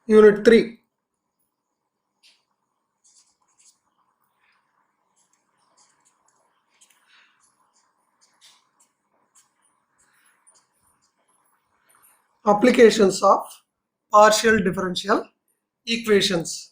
Unit 3. Applications of partial differential equations.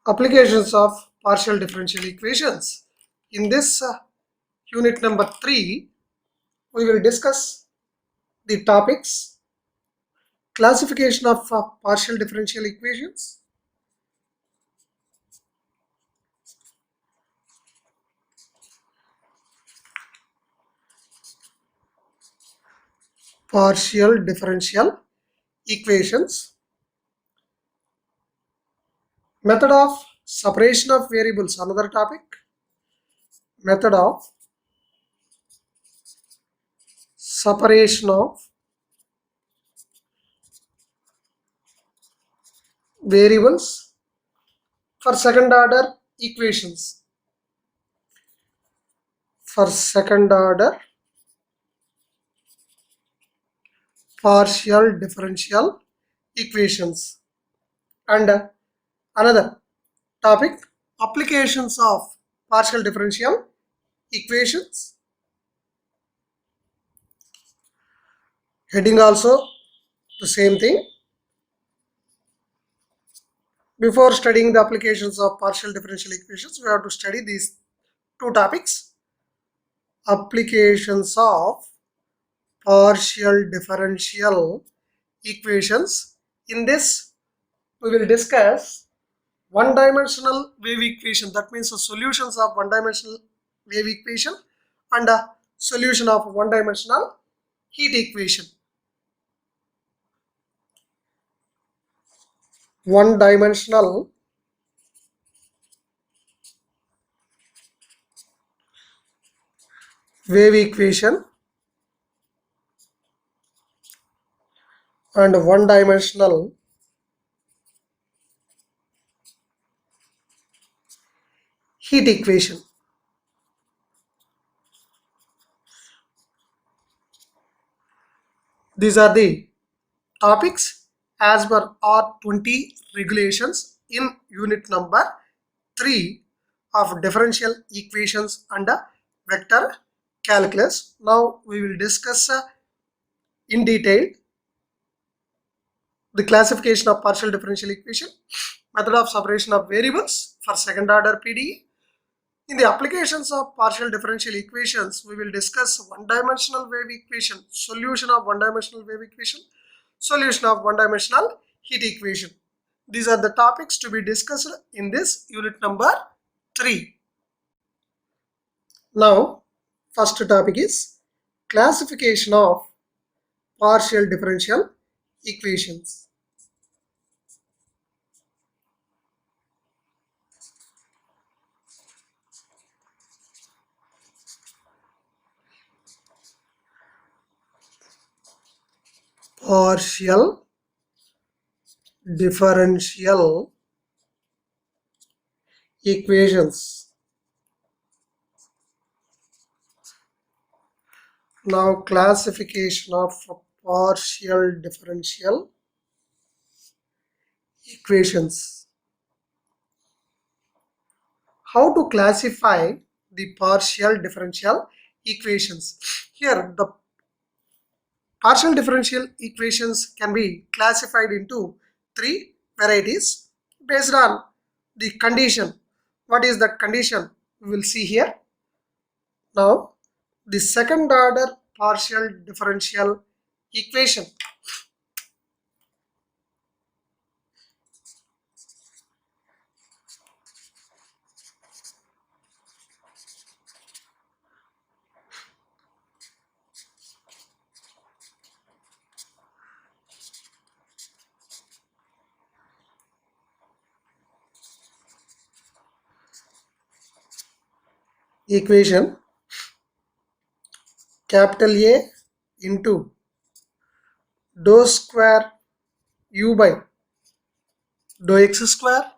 Applications of partial differential equations. In this unit number 3, we will discuss the topics: classification of partial differential equations, partial differential equations, method of separation of variables, another topic, method of separation of variables for second order equations, for second order partial differential equations, and another topic, applications of partial differential equations. Heading also the same thing. Before studying the applications of partial differential equations, we have to study these two topics: applications of partial differential equations. In this, we will discuss one-dimensional wave equation, that means the solutions of one-dimensional wave equation and a solution of one-dimensional heat equation. One-dimensional wave equation and one-dimensional heat equation. These are the topics as per R20 regulations in unit number 3 of differential equations and vector calculus. Now we will discuss in detail the classification of partial differential equation, method of separation of variables for second order PDE. In the applications of partial differential equations, we will discuss one-dimensional wave equation, solution of one-dimensional wave equation, solution of one-dimensional heat equation. These are the topics to be discussed in this unit number 3. Now, first topic is classification of partial differential equations. Partial differential equations. Now, classification of partial differential equations. How to classify the partial differential equations? Here, the partial differential equations can be classified into 3 varieties based on the condition. What is that condition? We will see here. Now, the second order partial differential equation. equation capital A into dou square u by dou x square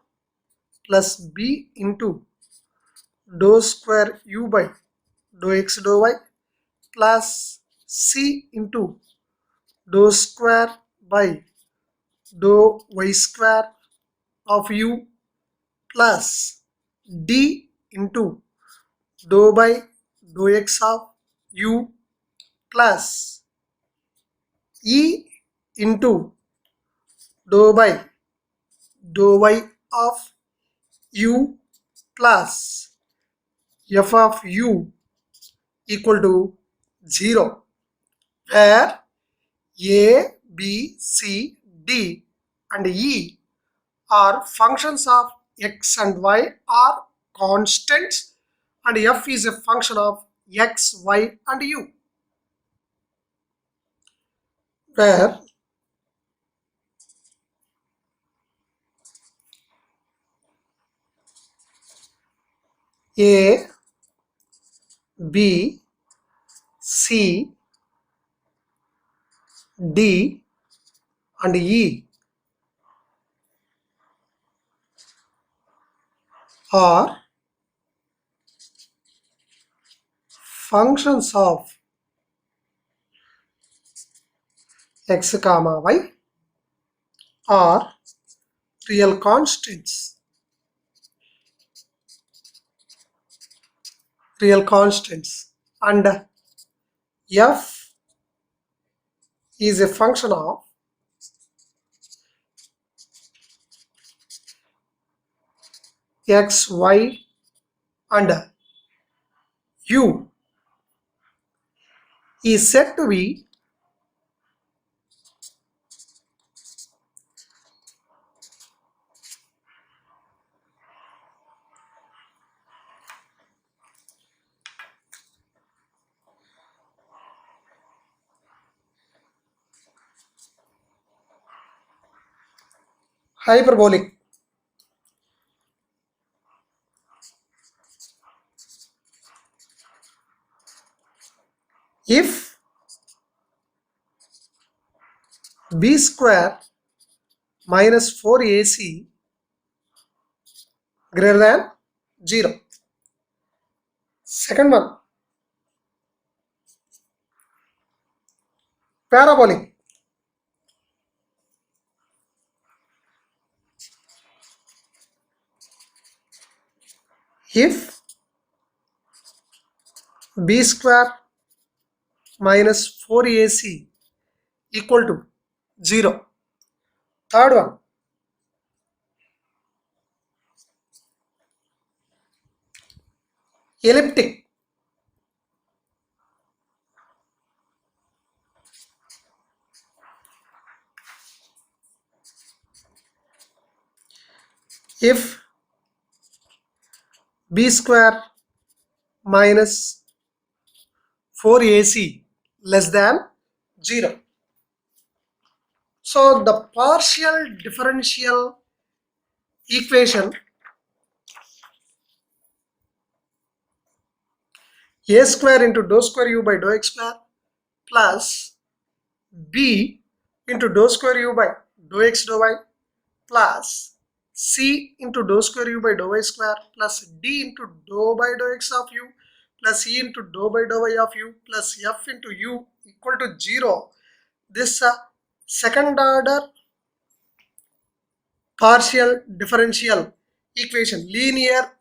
plus b into dou square u by dou x dou y plus c into dou square by dou y square of u plus d into dou by dou x of u plus e into dou by dou y of u plus f of u equal to 0, where a, b, c, d and e are functions of x and y are constants and f is a function of x, y and u, where a, b, c, d and e are functions of x comma y are real constants and f is a function of x, y and u is said to be hyperbolic. If b square minus 4ac greater than 0. Second one, parabolic. If b square minus 4ac equal to 0. Third one, elliptic. If b square minus 4ac less than 0. So the partial differential equation a square into dou square u by dou x square plus b into dou square u by dou x dou y plus c into dou square u by dou y square plus d into dou by dou x of u plus e into dou by dou y of u plus f into u equal to 0. This second order partial differential equation, linear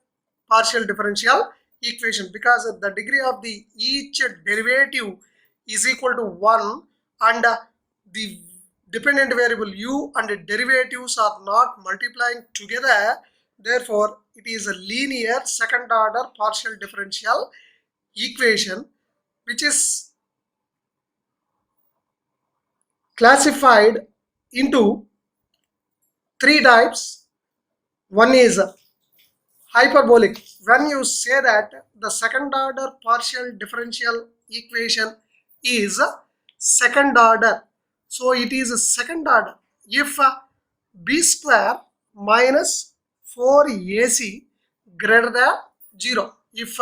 partial differential equation, because the degree of the each derivative is equal to 1 and the dependent variable u and the derivatives are not multiplying together. Therefore, it is a linear second order partial differential equation which is classified into three types. One is hyperbolic. When you say that the second order partial differential equation is second order, so it is a second order if b square minus 4ac greater than 0. If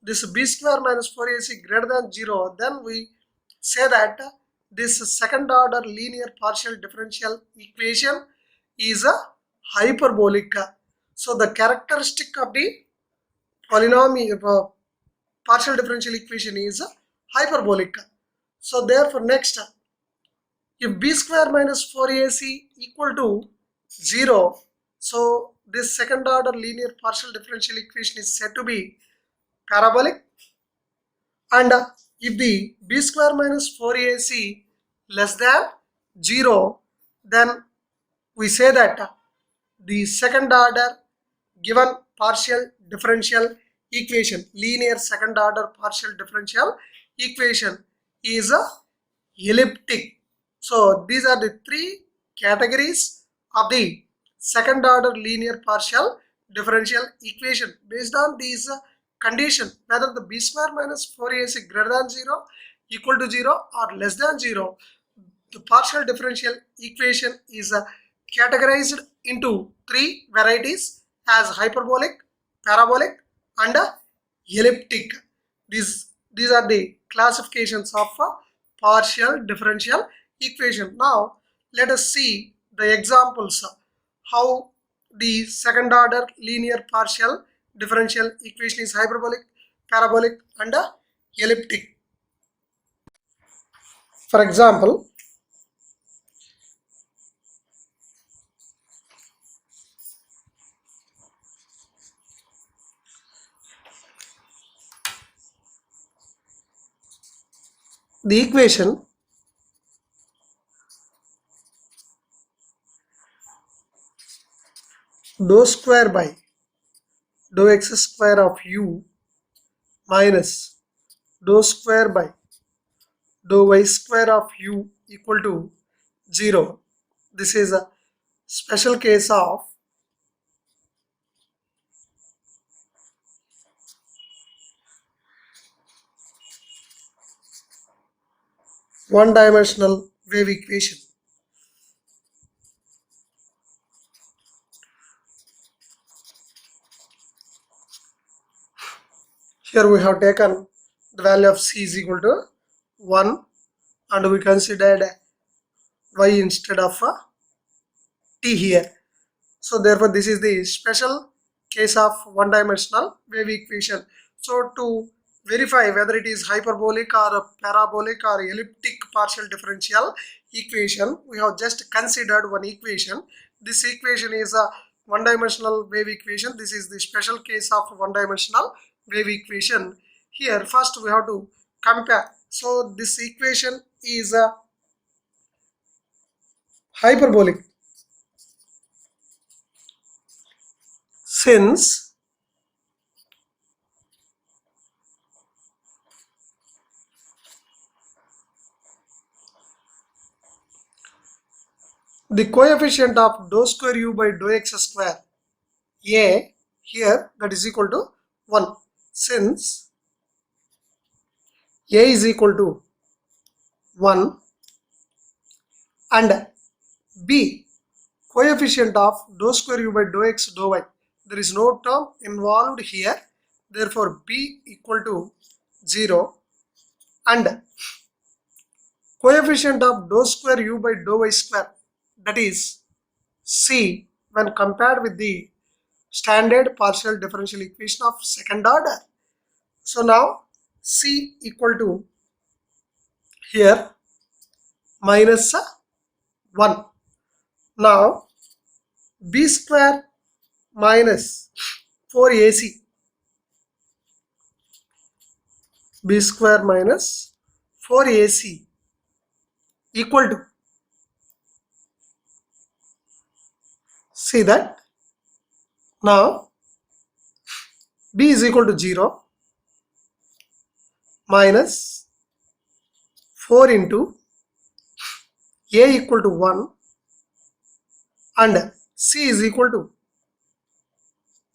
this b square minus 4ac greater than 0, then we say that this second order linear partial differential equation is a hyperbolic. So the characteristic of the polynomial partial differential equation is hyperbolic. So therefore next, if b square minus 4ac equal to 0, so this second order linear partial differential equation is said to be parabolic. And if the b square minus 4ac less than 0, then we say that the second order given partial differential equation, linear second order partial differential equation, is a elliptic. So these are the three categories of the second order linear partial differential equation. Based on these condition, whether the b square minus 4ac greater than 0, equal to 0 or less than 0, the partial differential equation is categorized into three varieties as hyperbolic, parabolic and elliptic. These are the classifications of partial differential equation. Now let us see the examples how the second order linear partial differential equation is hyperbolic, parabolic and elliptic. For example, the equation dou square by dou x square of u minus dou square by dou y square of u equal to 0. This is a special case of one-dimensional wave equation. Here we have taken the value of c is equal to 1 and we considered y instead of t here. So therefore this is the special case of one-dimensional wave equation. So to verify whether it is hyperbolic or parabolic or elliptic partial differential equation, we have just considered one equation. This equation is a one-dimensional wave equation. This is the special case of one-dimensional wave equation. Here first we have to compare. So this equation is a hyperbolic since the coefficient of dou square u by dou x square a here, that is equal to 1. Since a is equal to 1 and b coefficient of dou square u by dou x dou y, there is no term involved here, therefore b equal to 0, and coefficient of dou square u by dou y square, that is c, when compared with the standard partial differential equation of second order. So now c equal to here minus 1. Now b square minus 4ac, b square minus 4ac equal to, see that now b is equal to 0 minus 4 into a equal to 1 and c is equal to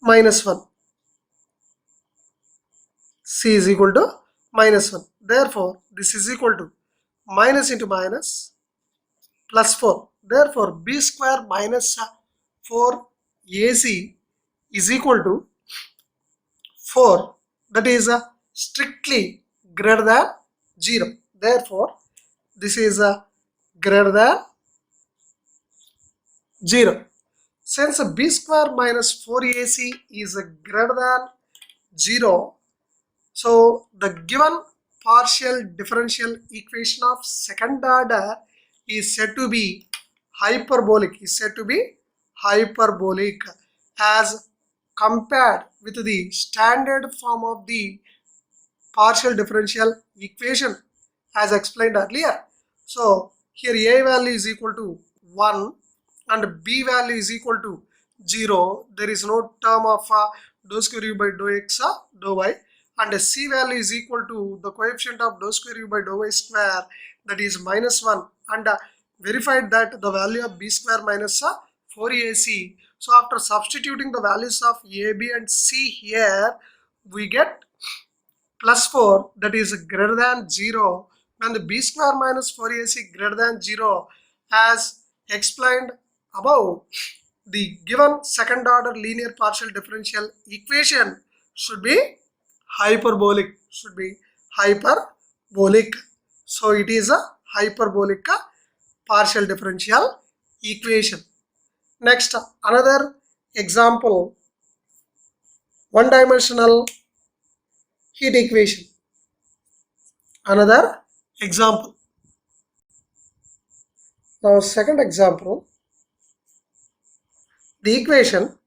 minus 1. C is equal to minus 1. Therefore, this is equal to minus into minus plus 4. Therefore, b square minus 4ac is equal to 4. That is strictly greater than 0. Therefore, this is greater than 0. Since b square minus 4ac is greater than 0, so the given partial differential equation of second order is said to be hyperbolic, as compared with the standard form of the partial differential equation as explained earlier. So here a value is equal to 1 and b value is equal to 0. There is no term of dou square u by dou x dou y, and c value is equal to the coefficient of dou square u by dou y square, that is minus 1, and verified that the value of b square minus 4ac. So after substituting the values of a, b and c here, we get plus 4, that is greater than 0, when the b square minus 4ac greater than 0, as explained above. The given second order linear partial differential equation should be hyperbolic, so it is a hyperbolic partial differential equation. Next, another example, one dimensional heat equation. Another example. Now second example, the equation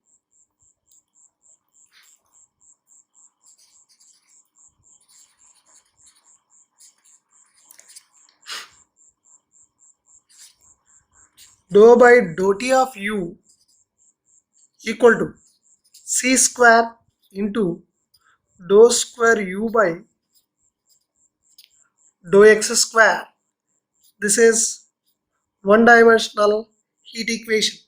dou by dou t of u equal to c square into dou square u by dou x square. This is one dimensional heat equation.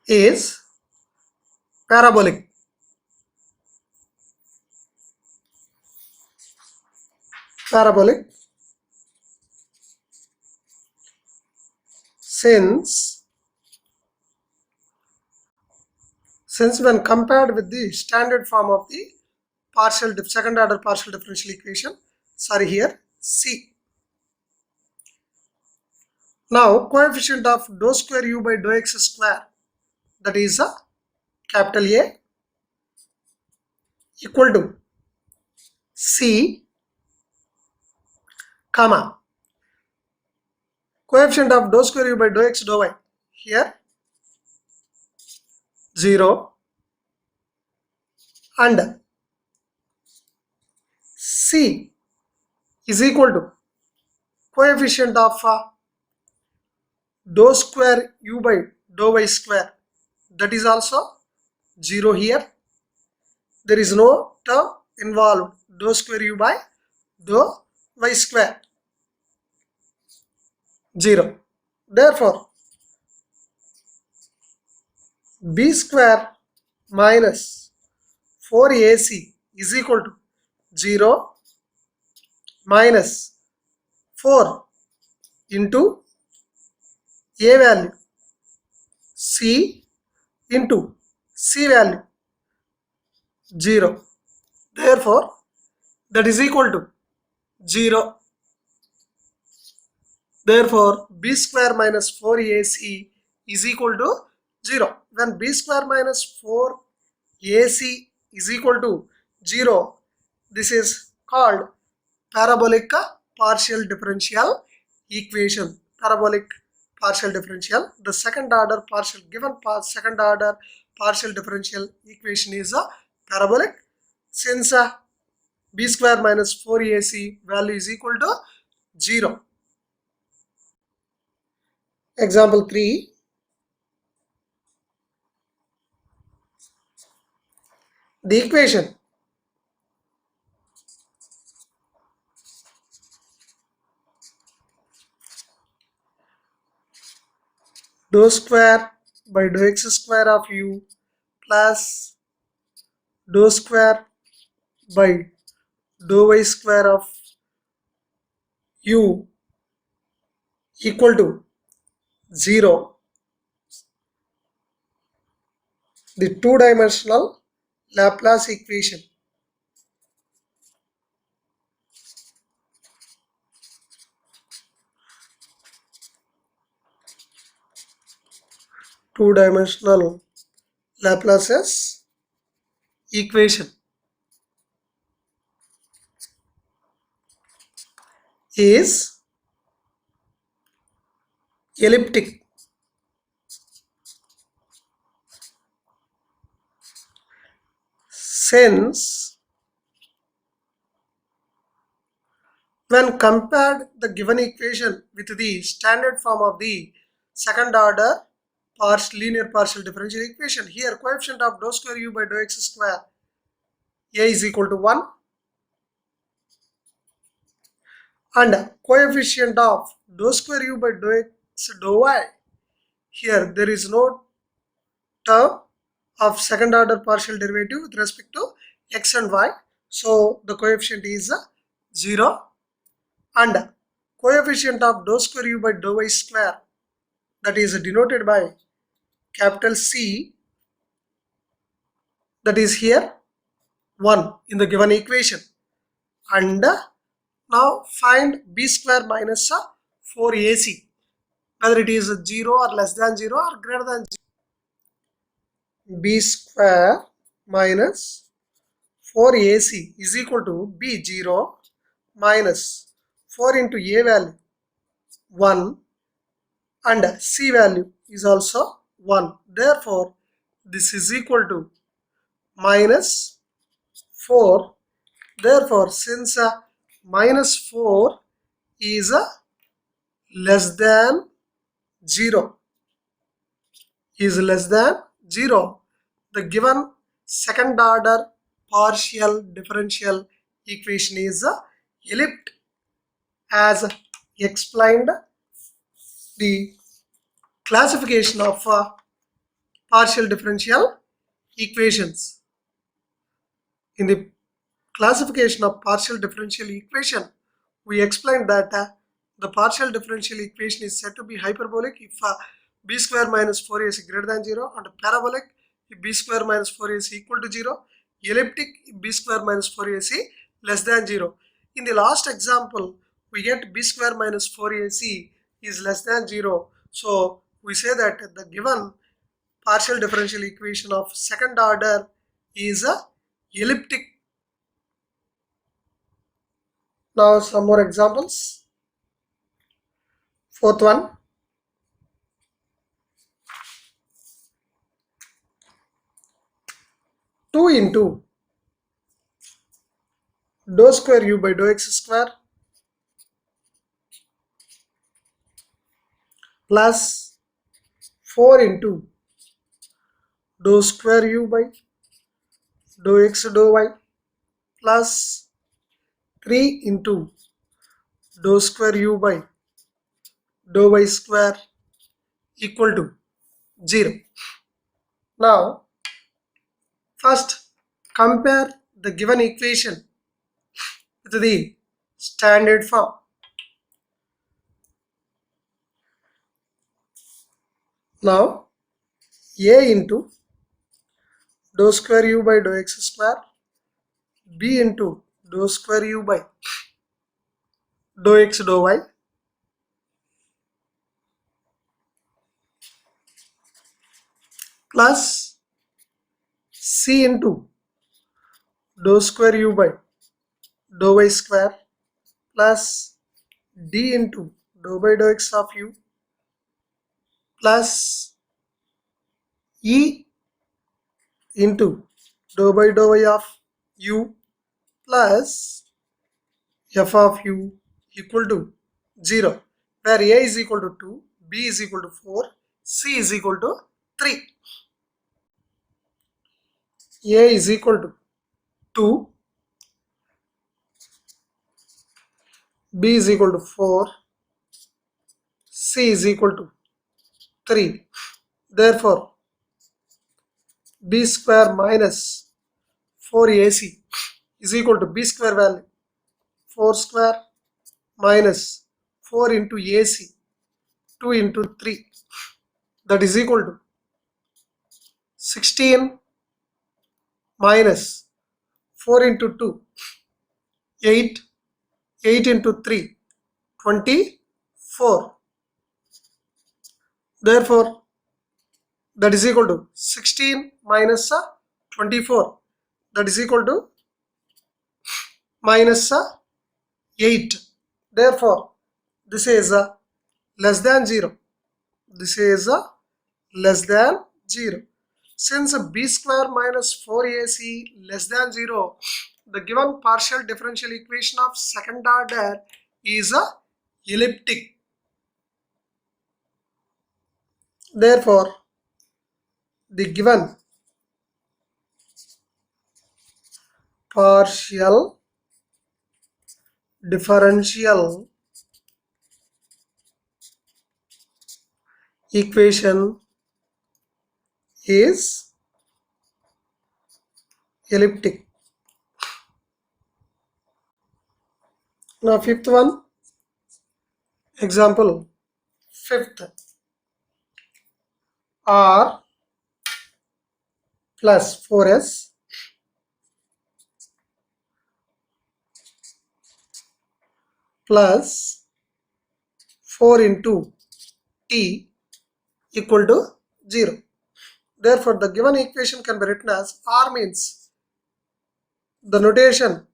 Is parabolic. Since when compared with the standard form of the second order partial differential equation, here C. Now coefficient of dou square u by dou x square, that is a capital A, equal to C, comma, coefficient of dou square u by dou x dou y, here 0, and C is equal to coefficient of dou square u by dou y square, that is also 0 here. There is no term involved, dou square u by dou y square, 0. Therefore, b square minus 4ac is equal to 0 minus 4 into a value c into c value 0. Therefore, that is equal to 0. Therefore, b square minus 4ac is equal to 0. When b square minus 4ac is equal to 0, this is called parabolic partial differential equation. The second order second order partial differential equation is a parabolic, since b square minus 4ac value is equal to 0. Example 3. The equation dou square by dou x square of u plus dou square by dou y square of u equal to 0, the two-dimensional Laplace equation. Two-dimensional Laplace's equation is elliptic. Since when compared the given equation with the standard form of the second order linear partial differential equation, here coefficient of dou square u by dou x square a is equal to 1 and coefficient of dou square u by dou x dou y, here there is no term of second order partial derivative with respect to x and y, so the coefficient is 0, and coefficient of dou square u by dou y square, that is denoted by capital C, that is here 1 in the given equation. And now find b square minus 4ac, whether it is 0 or less than 0 or greater than 0. B square minus 4ac is equal to b 0 minus 4 into a value 1 and c value is also 1. Therefore, this is equal to minus 4. Therefore, since minus 4 is less than 0, the given second order partial differential equation is elliptic, as explained. The classification of partial differential equations. In the classification of partial differential equation, we explained that the partial differential equation is said to be hyperbolic if b square minus 4ac greater than 0, and parabolic if b square minus 4ac equal to 0, elliptic if b square minus 4ac less than 0. In the last example, we get b square minus 4ac is less than 0. So we say that the given partial differential equation of second order is elliptic. Now some more examples. Fourth one. Two into dou square u by dou x square plus 4 into dou square u by dou x dou y plus 3 into dou square u by dou y square equal to 0. Now first compare the given equation with the standard form. Now a into dou square u by dou x square, b into dou square u by dou x dou y plus c into dou square u by dou y square plus d into dou by dou x of u plus e into dou by dou y of u plus f of u equal to 0, where a is equal to 2, b is equal to 4, c is equal to 3. A is equal to 2, b is equal to 4, c is equal to 3. Therefore, b square minus 4ac is equal to b square value 4 square minus 4 into AC 2 into 3, that is equal to 16 minus 4 into 2, 8, 8 into 3, 24. Therefore, that is equal to 16 minus 24, that is equal to minus 8. Therefore, this is less than 0. This is less than 0. Since b square minus 4ac less than 0, the given partial differential equation of second order is elliptic. Therefore, the given partial differential equation is elliptic. Now fifth one, example fifth, r plus 4s plus 4 into t equal to 0. Therefore, the given equation can be written as r means the notation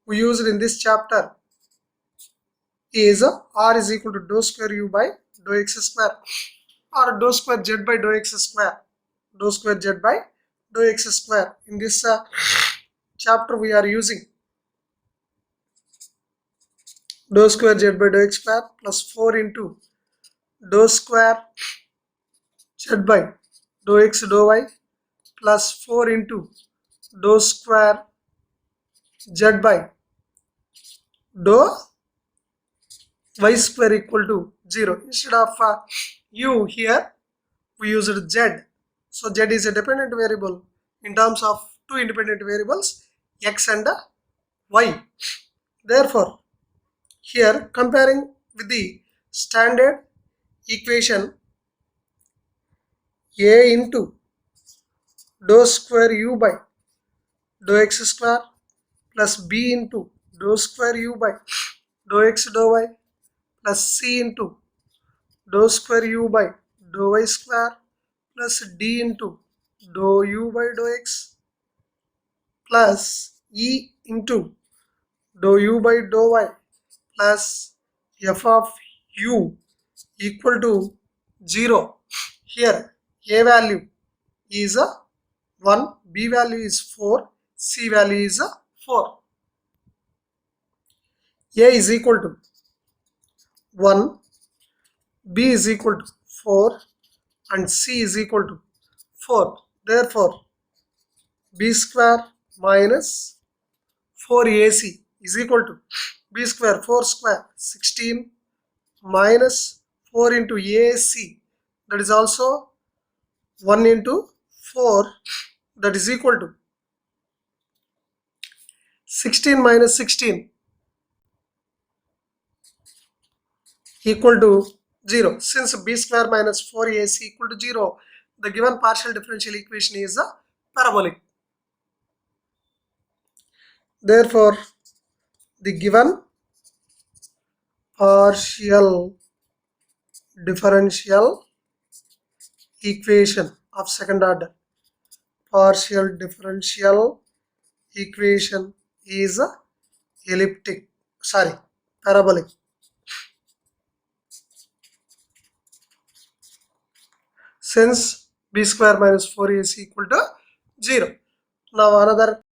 we used in this chapter is r is equal to dou square u by dou x square, or dou square z by dou x square, dou square z by dou x square. In this chapter we are using dou square z by dou x square plus 4 into dou square z by dou x dou y plus 4 into dou square z by dou y square equal to 0. Instead of u here we used z. So z is a dependent variable in terms of two independent variables x and y. Therefore, here comparing with the standard equation, a into dou square u by dou x square plus b into dou square u by dou x dou y plus c into dou square u by dou y square plus d into dou u by dou x plus e into dou u by dou y plus f of u equal to 0. Here a value is 1, b value is 4, c value is 4. A is equal to 1, b is equal to 4 and c is equal to 4. Therefore, b square minus 4ac is equal to b square 4 square 16 minus 4 into ac, that is also 1 into 4, that is equal to 16 minus 16 equal to 0. Since b square minus 4ac equal to 0, the given partial differential equation is a parabolic. Therefore, the given partial differential equation of second order, partial differential equation is elliptic, parabolic. Since b square minus 4ac equal to 0. Now another